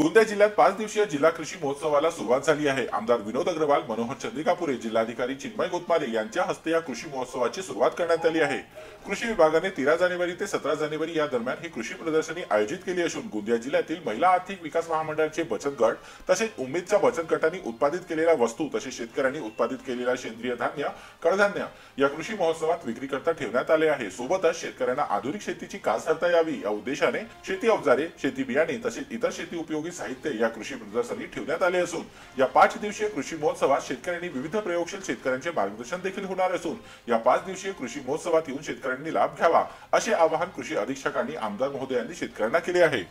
गोंदिया जिल्ह्यात 5 दिवसीय जिल्हा कृषी महोत्सवाला सुरुवात झाली आहे। आमदार विनोद अग्रवाल, मनोहर चंद्रिकापुरे, जिल्हाधिकारी चिन्मय गोतमारे यांच्या हस्ते या कृषी महोत्सवाची सुरुवात करण्यात आली आहे। कृषी विभागाने 13 जानेवारी ते 17 जानेवारी या दरम्यान ही कृषी प्रदर्शनी आयोजित केली असून गोंदिया जिल्ह्यातील महिला आर्थिक विकास महामंडळाचे बचत गट तसेच उमेदच्या बचत गटांनी उत्पादित केलेल्या वस्तू तसेच शेतकऱ्यांनी उत्पादित केलेल्या सेंद्रिय धान्य, कडधान्य या कृषी महोत्सवात विक्रीकरता ठेवण्यात आले आहे। सोबतच शेतकऱ्यांना आधुनिक शेतीची कास धरता यावी या उद्देशाने शेती अवजारे, शेती बियाणे तसेच इतर शेती उपयोगी साहित्य या कृषी प्रदर्शनी ठेवण्यात आले असून या 5 दिवसीय कृषी महोत्सवात शेतकऱ्यांनी विविध प्रयोगशील शेतकऱ्यांचे मार्गदर्शन देखील होणार असून या 5 दिवसीय कृषी महोत्सवात येऊन शेतकऱ्यांनी लाभ घ्यावा असे आवाहन कृषी अधीक्षकांनी आमदार महोदयांनी शेतकऱ्यांना केले आहे।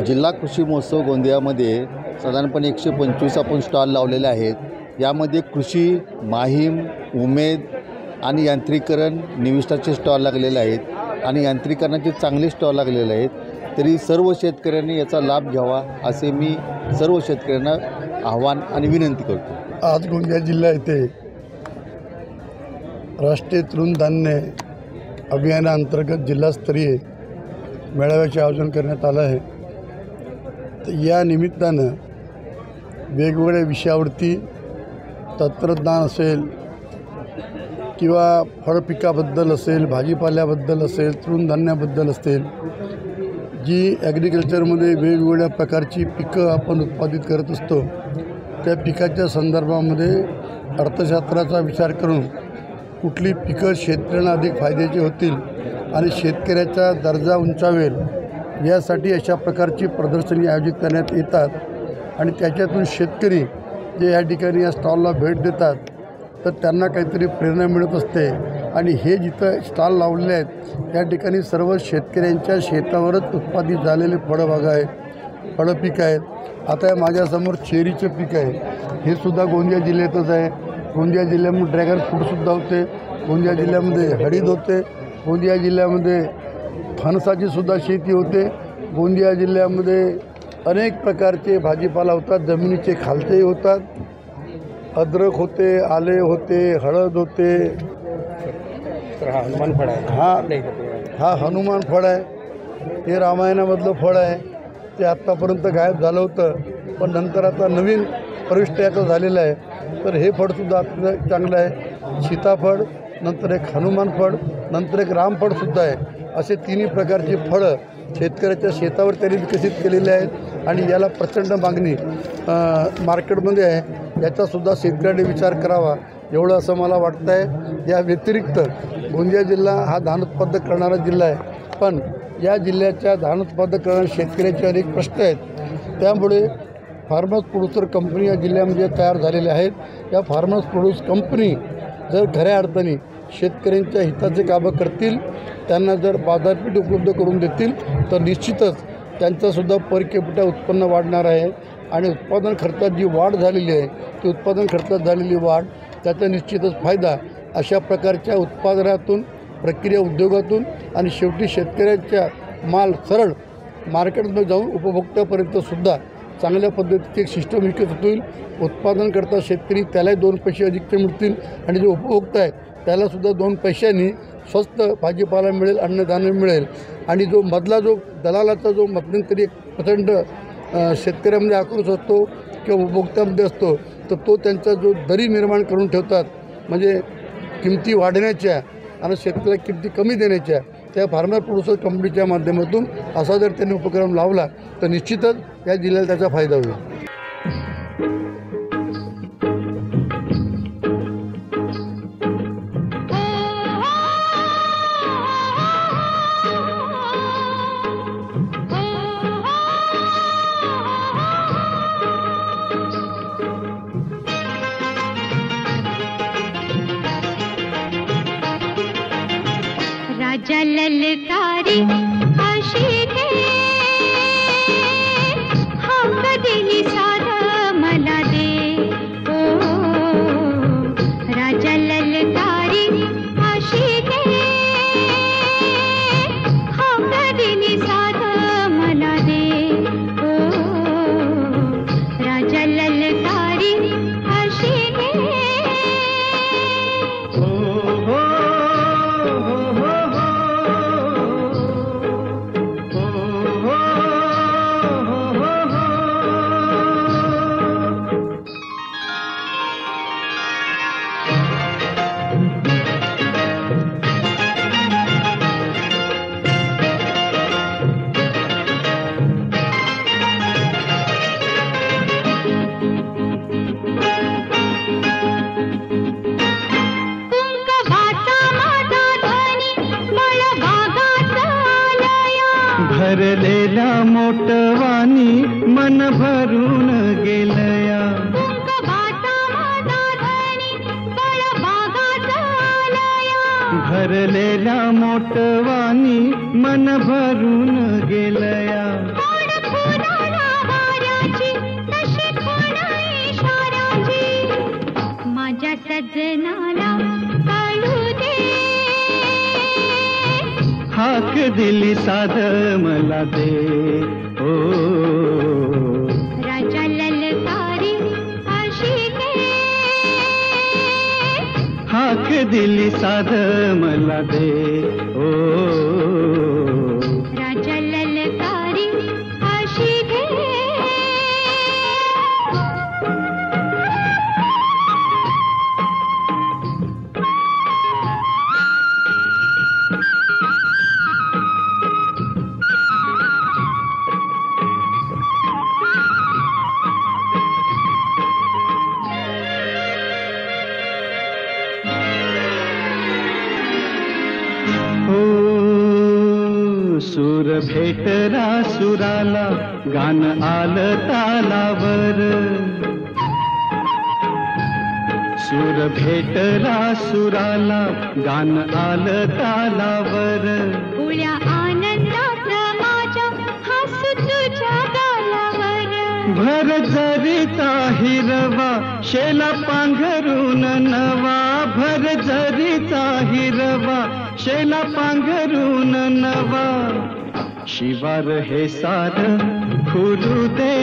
जिल्हा कृषी महोत्सव गोंदियामध्ये साधारणपणे 125 आपण स्टॉल लावलेले आहेत। यामध्ये कृषी, माहीम, उमेद आणि यांत्रिकरण, निविष्ठाचे स्टॉल लागलेले आहेत आणि यांत्रिकरणाचे चांगले स्टॉल लागलेले आहेत। तरी सर्व शेतकऱ्यांनी याचा लाभ घ्यावा असे मी सर्व शेतकऱ्यांना आव्हान आणि विनंती करतो। आज गोंदिया जिल्हा येथे राष्ट्रीय तृणधान्य अभियानाअंतर्गत जिल्हास्तरीय मेळाव्याचे आयोजन करण्यात आलं आहे। तर या निमित्तानं वेगवेगळ्या विषयावरती तंत्रज्ञान असेल किंवा फळपिकाबद्दल असेल, भाजीपाल्याबद्दल असेल, तृणधान्याबद्दल असेल, जी ॲग्रिकल्चरमध्ये वेगवेगळ्या प्रकारची पिकं आपण उत्पादित करत असतो त्या पिकाच्या संदर्भामध्ये अर्थशास्त्राचा विचार करून कुठली पिकं शेतकऱ्यांना अधिक फायद्याची होतील आणि शेतकऱ्याचा दर्जा उंचावेल यासाठी अशा प्रकारची प्रदर्शनी आयोजित करण्यात येतात आणि त्याच्यातून शेतकरी जे या ठिकाणी या स्टॉलला भेट देतात तर त्यांना काहीतरी प्रेरणा मिळत असते आणि हे जिथं स्टॉल लावलेले आहेत या ठिकाणी सर्व शेतकऱ्यांच्या शेतावरच उत्पादित झालेले फळबागा आहेत, फळं पीक आहेत। आता या माझ्यासमोर चेरीचं पीक आहे, हे सुद्धा गोंदिया जिल्ह्यातच आहे। गोंदिया जिल्ह्यामध्ये ड्रॅगन फ्रूटसुद्धा होते, गोंदिया जिल्ह्यामध्ये हळद होते, गोंदिया जिल्ह्यामध्ये फणसाची सुद्धा शेती होते, गोंदिया जिल्ह्यामध्ये अनेक प्रकारचे भाजीपाला होतात, जमिनीचे खालतेही होतात, अद्रक होते, आले होते, हळद होते। हनुमान फळ आहे, हा हनुमान फळ आहे, हे रामायणामधलं फळ आहे। ते आत्तापर्यंत गायब झालं होतं पण नंतर आता नवीन प्रविष्ट याचं झालेलं आहे। तर हे फळसुद्धा आपलं चांगलं आहे। सीताफळ, नंतर एक हनुमान फळ, नंतर एक रामफळसुद्धा आहे। असे तिन्ही प्रकारची फळं शेतकऱ्याच्या शेतावर त्यांनी विकसित केलेले आहेत आणि याला प्रचंड मागणी मार्केटमध्ये आहे। याचासुद्धा शेतकऱ्यांनी विचार करावा एवढं असं मला वाटतं आहे। या व्यतिरिक्त गोंदिया जिल्हा हा धान उत्पादक करणारा जिल्हा आहे पण या जिल्ह्याच्या धान उत्पादक करणाऱ्या शेतकऱ्याचे अनेक प्रश्न आहेत। त्यामुळे फार्मर्स प्रोड्युसर कंपनी या जिल्ह्यामध्ये तयार झालेल्या आहेत। या फार्मर्स प्रोड्यूस कंपनी जर खऱ्या अर्थाने शेतकऱ्यांच्या हिताचे कामं करतील, त्यांना जर बाजारपेठ उपलब्ध करून देतील तर निश्चितच त्यांचंसुद्धा पर कॅपिटा उत्पन्न वाढणार आहे आणि उत्पादन खर्चात जी वाढ झालेली आहे ती उत्पादन खर्चात झालेली वाढ त्याचा निश्चितच फायदा अशा प्रकारच्या उत्पादनातून, प्रक्रिया उद्योगातून आणि शेवटी शेतकऱ्यांच्या माल सरळ मार्केटमध्ये जाऊन उपभोक्त्यापर्यंतसुद्धा चांगल्या पद्धतीचे एक सिस्टम विकसित होईल। उत्पादन करता शेतकरी त्यालाही 2 पैसे अधिकचे मिळतील आणि जो उपभोक्ता आहे त्यालासुद्धा 2 पैशांनी स्वस्त भाजीपाला मिळेल, अन्नधान्य मिळेल आणि जो मधला जो दलालाचा जो मध्यंतरी एक प्रचंड शेतकऱ्यामध्ये आक्रोश असतो किंवा उपभोक्त्यामध्ये असतो तर तो त्यांचा जो दरी निर्माण करून ठेवतात म्हणजे किमती वाढण्याच्या आणि शेतकऱ्याला किमती कमी देण्याच्या, त्या फार्मर प्रोड्युसर कंपनीच्या माध्यमातून असा जर त्यांनी उपक्रम लावला तर निश्चितच या जिल्ह्याला त्याचा फायदा होईल। राजा ललकारी आशिके हम कदेली मोटवानी मन भरून गेलया. भरलेल्या मोटवानी मन भरून गेलया. माझ्या सजनाला कळू दे. हाक दिली साध मला दे. ओ राजा ललकारी अशी दे. हाक दिली साध मला दे. ओ राजा ललकारी अशी दे. सूर भेटला सुराला गान आलं तालावर. सूर भेटला सुराला गान आलं तालावर. उळ्या आनंदात माझ्या हसू तुझ्या गालावर. भर जरीचा हिरवा शेला पांघरून नवा. भर जरीचा हिरवा शेला पांघरून नवा. शिवार हे सार खुलू दे.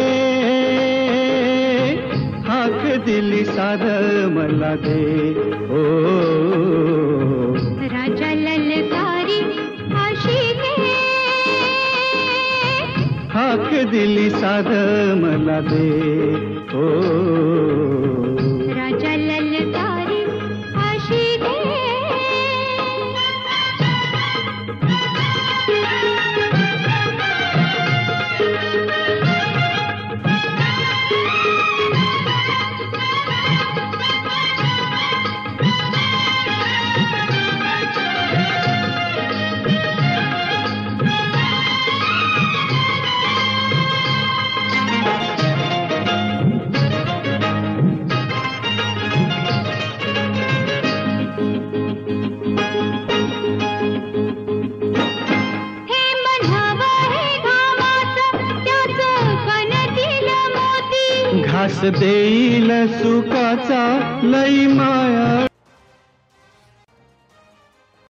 हाक दिली सार मला दे. ओ राजा ललकारी अशी दे. हाक दिली सार मला दे. ओ राजा ललकारी अशी दे. घास देईल सुखाचा लई माया.